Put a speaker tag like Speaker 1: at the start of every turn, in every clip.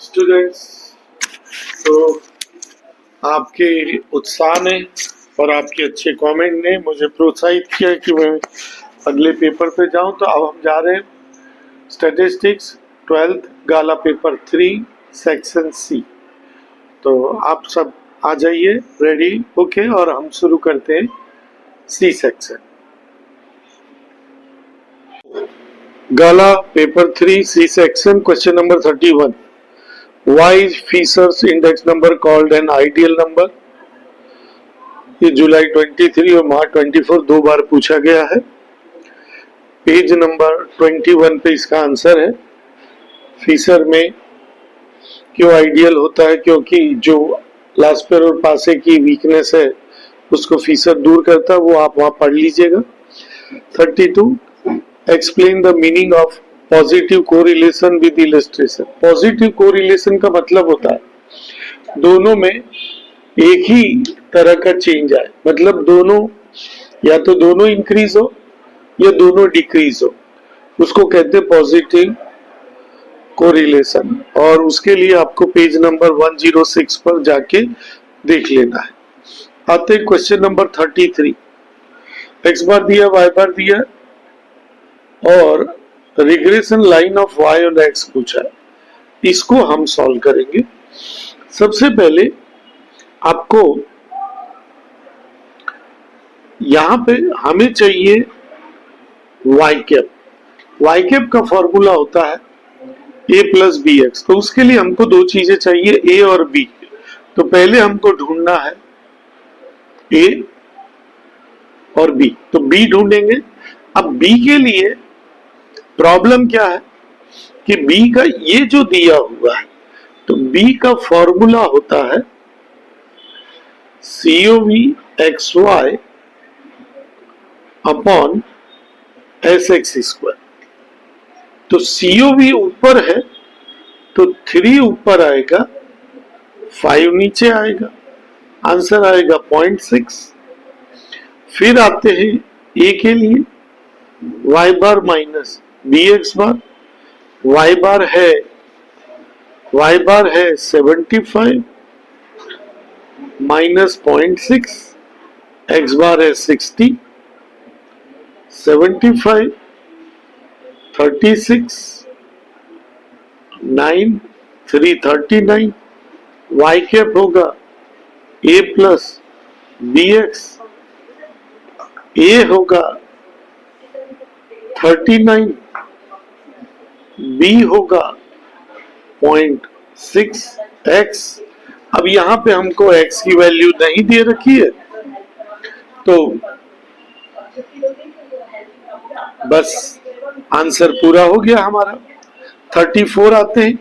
Speaker 1: Students, तो आपके उत्साह ने और आपके अच्छे कमेंट ने मुझे प्रोत्साहित किया कि मैं अगले पेपर पे जाऊं। तो अब हम जा रहे हैं स्टैटिस्टिक्स 12th गाला पेपर 3 सेक्शन सी। तो आप सब आ जाइए रेडी होके और हम शुरू करते हैं सी सेक्शन। गाला paper 3 C section question number 31। Why is Fisher's index number called an ideal number? ये जुलाई 23 और मार्च 24 दो बार पूछा गया है। पेज नंबर 21 पे इसका आंसर है। फिशर में क्यों आइडियल होता है? क्योंकि जो लास्पर और पासे की वीकनेस है उसको फिशर दूर करता है, वो आप वहां पढ़ लीजिएगा। 32 explain the meaning of positive correlation with illustration. Positive correlation का मतलब होता है दोनों में एक ही तरह का चेंज आए, मतलब दोनों या तो दोनों इंक्रीज हो या दोनों डिक्रीज हो, उसको कहते हैं पॉजिटिव कोरिलेशन। और उसके लिए आपको पेज नंबर 106 पर जाके देख लेना है। आते हैं क्वेश्चन नंबर 33। एक्स बार दिया, वाई बार दिया और रिग्रेशन लाइन ऑफ वाई और एक्स पूछा है। इसको हम सॉल्व करेंगे। सबसे पहले आपको यहां पे हमें चाहिए वाई कैप। वाई कैप का फॉर्मूला होता है ए प्लस बी एक्स। तो उसके लिए हमको दो चीजें चाहिए, ए और बी। तो पहले हमको ढूंढना है ए और बी, तो बी ढूंढेंगे। अब बी के लिए प्रॉब्लम क्या है कि बी का ये जो दिया हुआ है, तो बी का फॉर्मूला होता है COV XY upon SX square. तो COV ऊपर है तो 3 ऊपर आएगा, 5 नीचे आएगा, आंसर आएगा 0.6। फिर आते हैं ए के लिए, y बार माइनस bx बार। y बार है 75 माइनस 0.6, x बार है 60, 75 36 9 3 39। y कैप होगा a प्लस bx, a होगा 39, b होगा 0.6x। अब यहां पे हमको x की वैल्यू नहीं दे रखी है, तो बस आंसर पूरा हो गया हमारा। 34 आते हैं।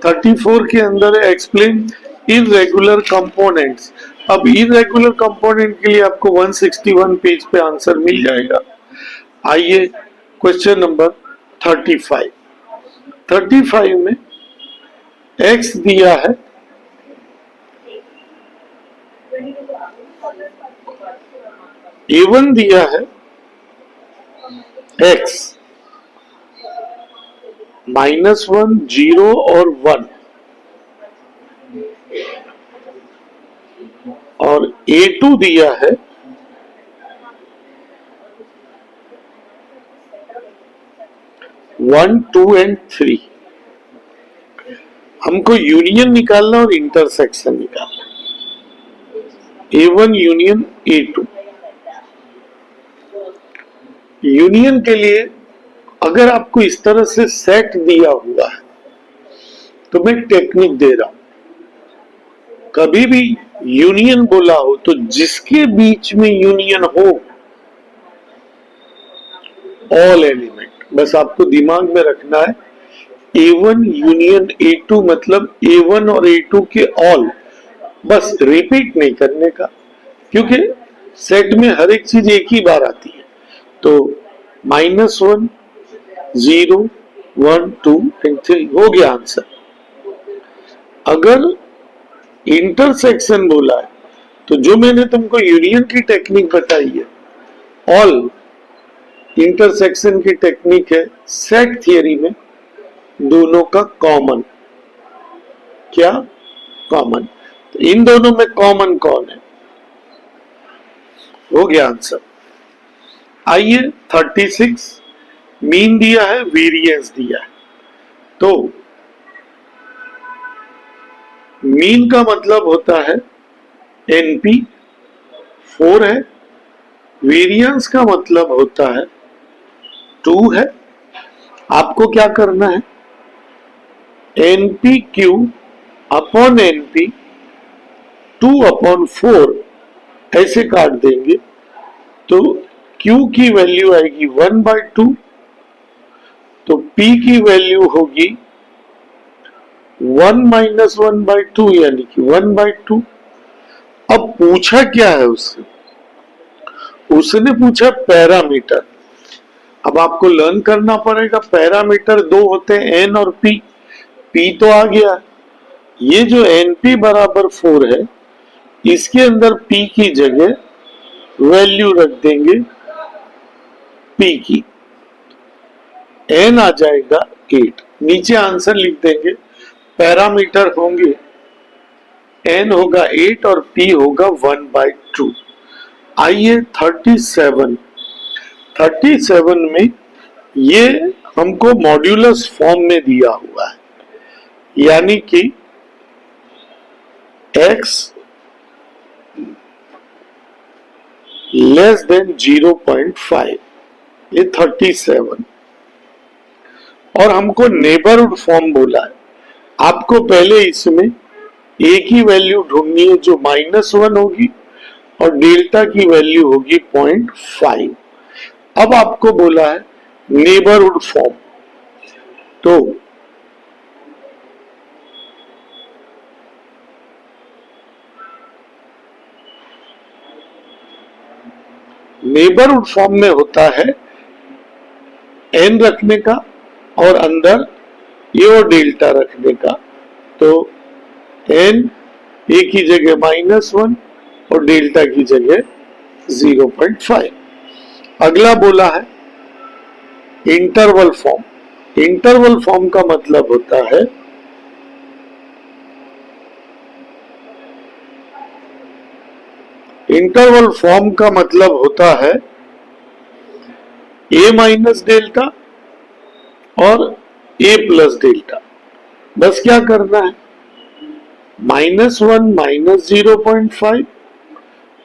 Speaker 1: 34 के अंदर है एक्सप्लेन इररेगुलर कंपोनेंट्स। अब इररेगुलर कंपोनेंट के लिए आपको 161 पेज पे आंसर मिल जाएगा। आइए क्वेश्चन नंबर 35। 35 में x दिया है A1 दिया है x -1 0 और 1 और A2 दिया है 1 2 एंड 3। हमको यूनियन निकालना और इंटरसेक्शन निकालना। A1 union A2। यूनियन के लिए अगर आपको इस तरह से सेट दिया हुआ है तो मैं टेक्निक दे रहा हूं। कभी भी यूनियन बोला हो तो जिसके बीच में यूनियन हो, ऑल एलिमेंट, बस आपको दिमाग में रखना है A1 यूनियन A2 मतलब A1 और A2 के ऑल, बस रिपीट नहीं करने का, क्योंकि सेट में हर एक चीज एक ही बार आती है। तो -1 0 1 2 एंड 3 हो गया आंसर। अगर इंटरसेक्शन बोला है तो जो मैंने तुमको यूनियन की टेक्निक बताई है, ऑल इंटरसेक्शन की टेक्निक है सेट थियरी में दोनों का कॉमन। क्या कॉमन। तो इन दोनों में कॉमन कौन है, हो गया आंसर। आइए 36 मीन दिया है, वेरिएंस दिया है। तो मीन का मतलब होता है एनपी 4 है, वेरिएंस का मतलब होता है 2 है। आपको क्या करना है, एनपी क्यू अपॉन एनपी 2/4 ऐसे काट देंगे तो Q की वैल्यू आएगी 1/2, तो P की वैल्यू होगी 1 - 1/2 यानी कि 1/2। अब पूछा क्या है उससे, उसने पूछा पैरामीटर। अब आपको लर्न करना पड़ेगा, पैरामीटर दो होते हैं एन और पी। पी तो आ गया, ये जो एनपी बराबर 4 है इसके अंदर पी की जगह वैल्यू रख देंगे पी की, एन आ जाएगा 8। नीचे आंसर लिख देंगे, पैरामीटर होंगे एन होगा 8 और पी होगा 1/2। आइए 37 में ये हमको मॉड्यूलस फॉर्म में दिया हुआ है, यानी कि x लेस देन 0.5, ये 37। और हमको नेबरहुड फॉर्म बोला है। आपको पहले इसमें a की वैल्यू ढूंढनी है जो -1 होगी और डेल्टा की वैल्यू होगी 0.5। अब आपको बोला है नेबरहुड फॉर्म, तो नेबरहुड फॉर्म में होता है n रखने का और अंदर a और डेल्टा रखने का। तो n a की जगह -1 और डेल्टा की जगह 0.5। अगला बोला है इंटरवल फॉर्म। इंटरवल फॉर्म का मतलब होता है इंटरवल फॉर्म का मतलब होता है a माइनस डेल्टा और a प्लस डेल्टा। बस क्या करना है, -1 - 0.5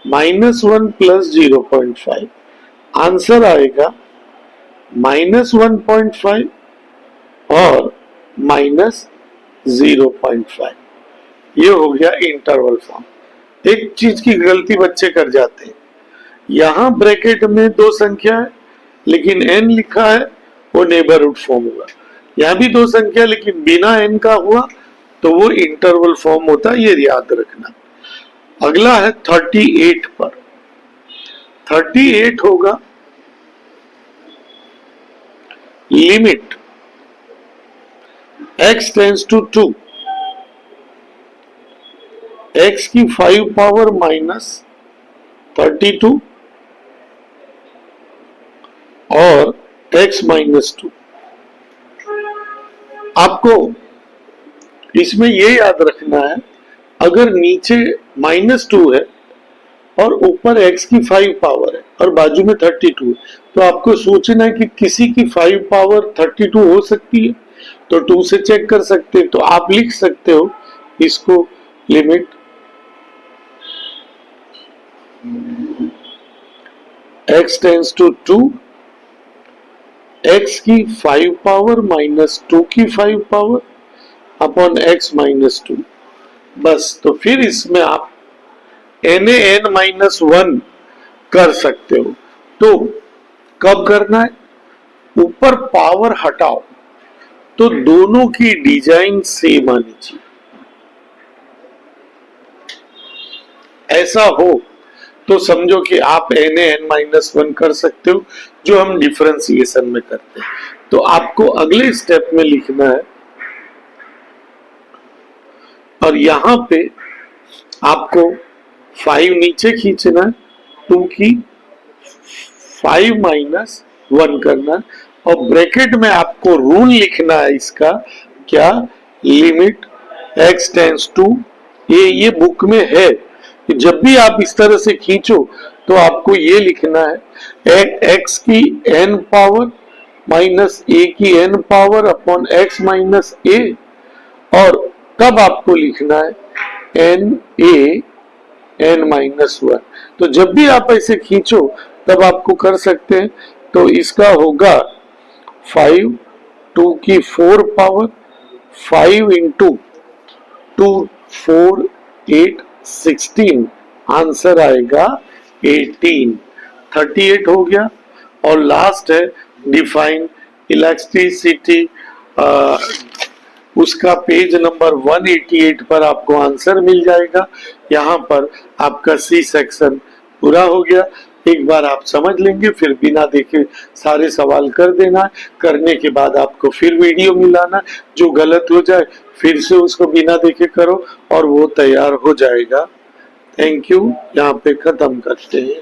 Speaker 1: -1 + 0.5, आंसर आएगा -1.5 और -0.5। ये हो गया इंटरवल फॉर्म। एक चीज की गलती बच्चे कर जाते हैं, यहां ब्रैकेट में दो संख्या है लेकिन n लिखा है, वो नेबरहुड फॉर्म हुआ। यहां भी दो संख्या लेकिन बिना n का हुआ तो वो इंटरवल फॉर्म होता है, ये याद रखना। अगला है 38 पर। 38 होगा limit x tends to 2, x की 5 पावर -32 और x -2। आपको इसमें ये याद रखना है, अगर नीचे -2 है और ऊपर x की 5 पावर है और बाजू में 32 है, तो आपको सोचना है कि किसी की 5 पावर 32 हो सकती है, तो 2 से चेक कर सकते हैं। तो आप लिख सकते हो इसको limit x tends to 2, x की 5 पावर -2 की 5 पावर अपॉन x -2। बस, तो फिर इसमें आप n-1 कर सकते हो। तो कब करना है, ऊपर पावर हटाओ तो दोनों की डिजाइन सेम आनी चाहिए। ऐसा हो तो समझो कि आप n-1 कर सकते हो, जो हम डिफरेंशिएशन में करते हैं। तो आपको अगले स्टेप में लिखना है और यहां पे आपको 5 नीचे खींचना है, 2 की 5 - 1 करना है और ब्रैकेट में आपको रूल लिखना है इसका, क्या, limit x tends to a, ये बुक में है। जब भी आप इस तरह से खींचो तो आपको ये लिखना है x की n पावर माइनस a की n power upon x minus a, और तब आपको लिखना है n a n माइनस 1। तो जब भी आप ऐसे खींचो तब आपको कर सकते हैं। तो इसका होगा 5 2 की 4 पावर 5 इंटू 2 4 8 16, आंसर आएगा 18। 38 हो गया। और लास्ट है डिफाइन इलेक्ट्रिसिटी, उसका पेज नंबर 188 पर आपको आंसर मिल जाएगा। यहाँ पर आपका सी सेक्शन पूरा हो गया। एक बार आप समझ लेंगे, फिर बिना देखे सारे सवाल कर देना। करने के बाद आपको फिर वीडियो मिलाना, जो गलत हो जाए फिर से उसको बिना देखे करो और वो तैयार हो जाएगा। Thank you. यहाँ पे खत्म करते हैं।